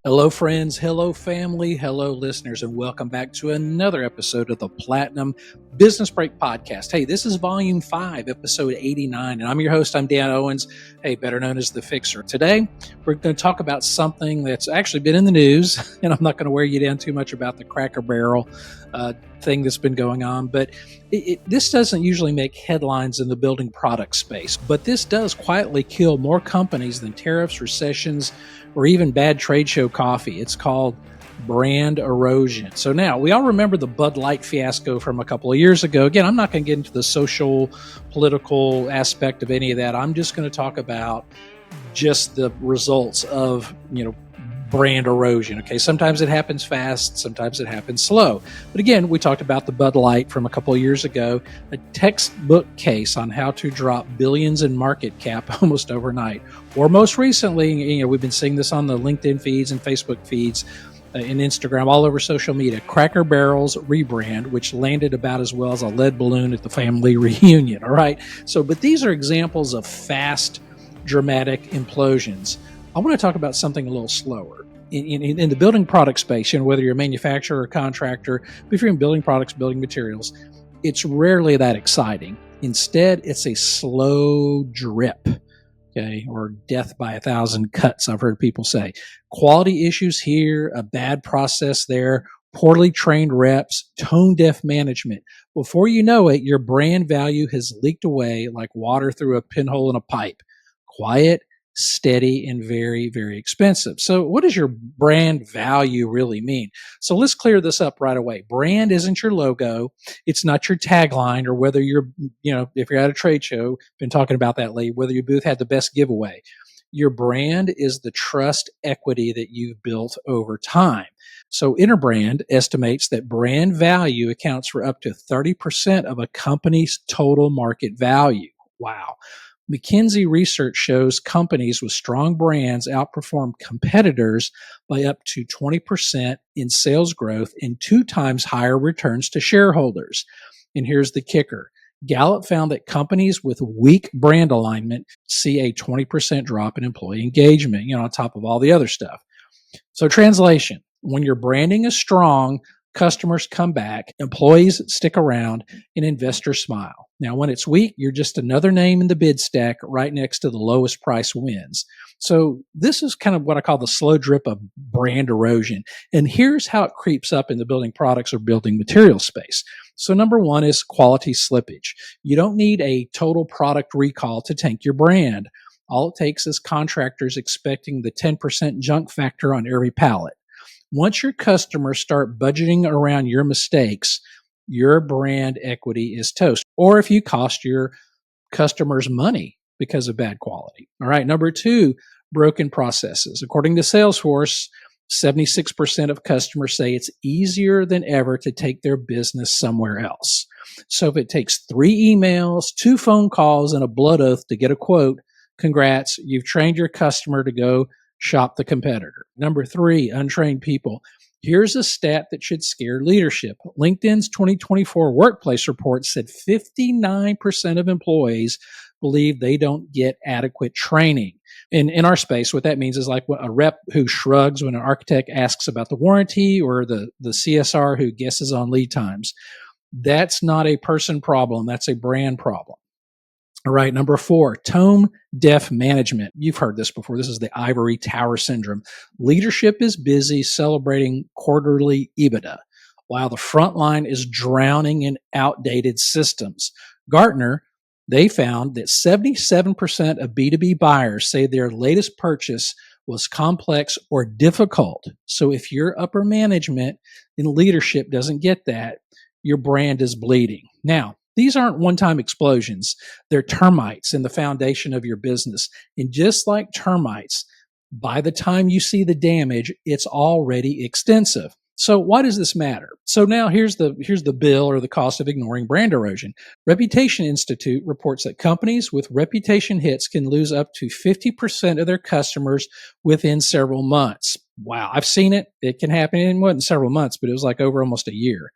Hello, friends. Hello, family. Hello, listeners, and welcome back to another episode of the Platinum Business Break Podcast. Hey, this is Volume 5, Episode 89, and I'm your host. I'm Dan Owens, hey, better known as The Fixer. Today, we're going to talk about something that's actually been in the news, and I'm not going to wear you down too much about the Cracker Barrel thing that's been going on, but this doesn't usually make headlines in the building product space, but this does quietly kill more companies than tariffs, recessions, or even bad trade show coffee. It's called brand erosion. So now, we all remember the Bud Light fiasco from a couple of years ago. Again, I'm not going to get into the social, political aspect of any of that. I'm just going to talk about just the results of, brand erosion. Okay, sometimes it happens fast, sometimes it happens slow. But again, we talked about the Bud Light from a couple of years ago, a textbook case on how to drop billions in market cap almost overnight. Or most recently, we've been seeing this on the LinkedIn feeds and Facebook feeds, and Instagram, all over social media, Cracker Barrel's rebrand, which landed about as well as a lead balloon at the family reunion. All right. So, but these are examples of fast, dramatic implosions. I want to talk about something a little slower. In the building product space, whether you're a manufacturer or contractor, but if you're in building products, building materials, it's rarely that exciting. Instead, it's a slow drip, okay, or death by 1,000 cuts, I've heard people say. Quality issues here, a bad process there, poorly trained reps, tone-deaf management. Before you know it, your brand value has leaked away like water through a pinhole in a pipe. Quiet, steady, and very, very expensive. So what does your brand value really mean? So let's clear this up right away. Brand isn't your logo. It's not your tagline, or whether you're, if you're at a trade show, been talking about that lately, whether your booth had the best giveaway. Your brand is the trust equity that you've built over time. So Interbrand estimates that brand value accounts for up to 30% of a company's total market value. Wow. McKinsey research shows companies with strong brands outperform competitors by up to 20% in sales growth and 2 times higher returns to shareholders. And here's the kicker. Gallup found that companies with weak brand alignment see a 20% drop in employee engagement, on top of all the other stuff. So translation, when your branding is strong, customers come back, employees stick around, and investors smile. Now, when it's weak, you're just another name in the bid stack right next to the lowest price wins. So this is kind of what I call the slow drip of brand erosion. And here's how it creeps up in the building products or building material space. So number one is quality slippage. You don't need a total product recall to tank your brand. All it takes is contractors expecting the 10% junk factor on every pallet. Once your customers start budgeting around your mistakes, your brand equity is toast. Or if you cost your customers money because of bad quality. All right. Number two, broken processes. According to Salesforce, 76% of customers say it's easier than ever to take their business somewhere else. So if it takes 3 emails, 2 phone calls, and a blood oath to get a quote, congrats, you've trained your customer to go shop the competitor. Number 3, untrained people. Here's a stat that should scare leadership. LinkedIn's 2024 workplace report said 59% of employees believe they don't get adequate training. In our space, what that means is like a rep who shrugs when an architect asks about the warranty, or the CSR who guesses on lead times. That's not a person problem. That's a brand problem. All right. Number 4, tone deaf management. You've heard this before. This is the ivory tower syndrome. Leadership is busy celebrating quarterly EBITDA, while the front line is drowning in outdated systems. Gartner, they found that 77% of B2B buyers say their latest purchase was complex or difficult. So if your upper management and leadership doesn't get that, your brand is bleeding. Now, these aren't one-time explosions. They're termites in the foundation of your business. And just like termites, by the time you see the damage, it's already extensive. So why does this matter? So now here's the bill, or the cost of ignoring brand erosion. Reputation Institute reports that companies with reputation hits can lose up to 50% of their customers within several months. Wow, I've seen it. It can happen in more than several months, but it was like over almost a year.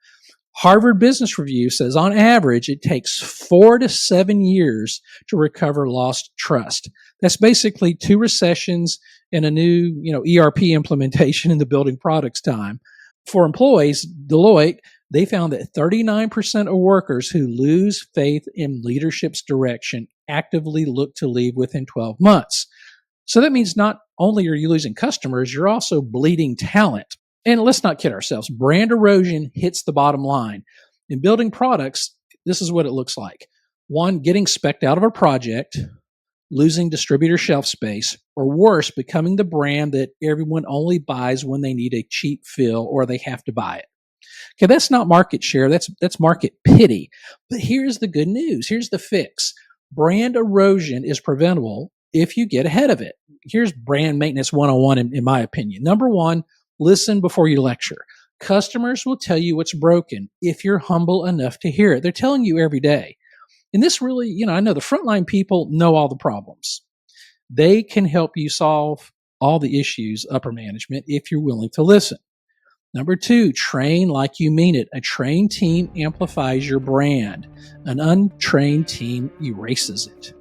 Harvard Business Review says on average, it takes 4 to 7 years to recover lost trust. That's basically 2 recessions and a new, ERP implementation in the building products time. For employees, Deloitte, they found that 39% of workers who lose faith in leadership's direction actively look to leave within 12 months. So that means not only are you losing customers, you're also bleeding talent. And let's not kid ourselves. Brand erosion hits the bottom line. In building products, this is what it looks like. 1, getting spec'd out of a project, losing distributor shelf space, or worse, becoming the brand that everyone only buys when they need a cheap fill or they have to buy it. Okay, that's not market share, that's market pity. But here's the good news. Here's the fix. Brand erosion is preventable if you get ahead of it. Here's brand maintenance 101 in my opinion. Number 1, listen before you lecture. Customers will tell you what's broken if you're humble enough to hear it. They're telling you every day. And this really, I know the frontline people know all the problems. They can help you solve all the issues, upper management, if you're willing to listen. Number 2, train like you mean it. A trained team amplifies your brand. An untrained team erases it.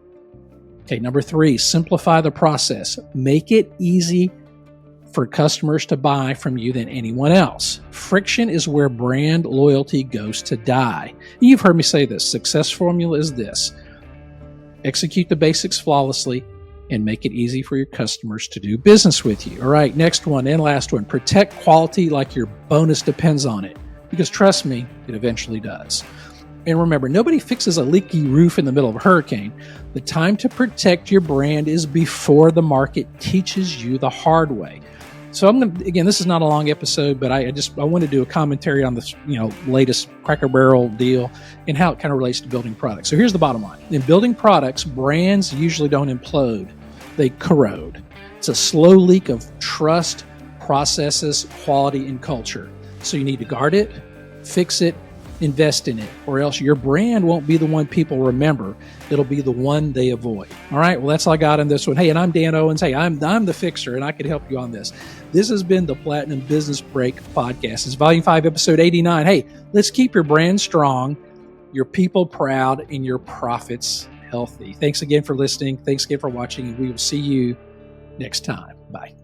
Okay, number 3, simplify the process. Make it easy for customers to buy from you than anyone else. Friction is where brand loyalty goes to die. You've heard me say this. Success formula is this. Execute the basics flawlessly and make it easy for your customers to do business with you. All right, next one and last one. Protect quality like your bonus depends on it. Because trust me, it eventually does. And remember, nobody fixes a leaky roof in the middle of a hurricane. The time to protect your brand is before the market teaches you the hard way. So again, this is not a long episode, but I want to do a commentary on this, latest Cracker Barrel deal and how it kind of relates to building products. So here's the bottom line. In building products, brands usually don't implode. They corrode. It's a slow leak of trust, processes, quality, and culture. So you need to guard it, fix it, invest in it, or else your brand won't be the one people remember. It'll be the one they avoid. All right, well, that's all I got on this one. Hey, and I'm Dan Owens. Hey, I'm the fixer, and I can help you on this. This has been the Platinum Business Break Podcast. It's Volume 5, Episode 89. Hey, let's keep your brand strong, your people proud, and your profits healthy. Thanks again for listening. Thanks again for watching, and we will see you next time. Bye.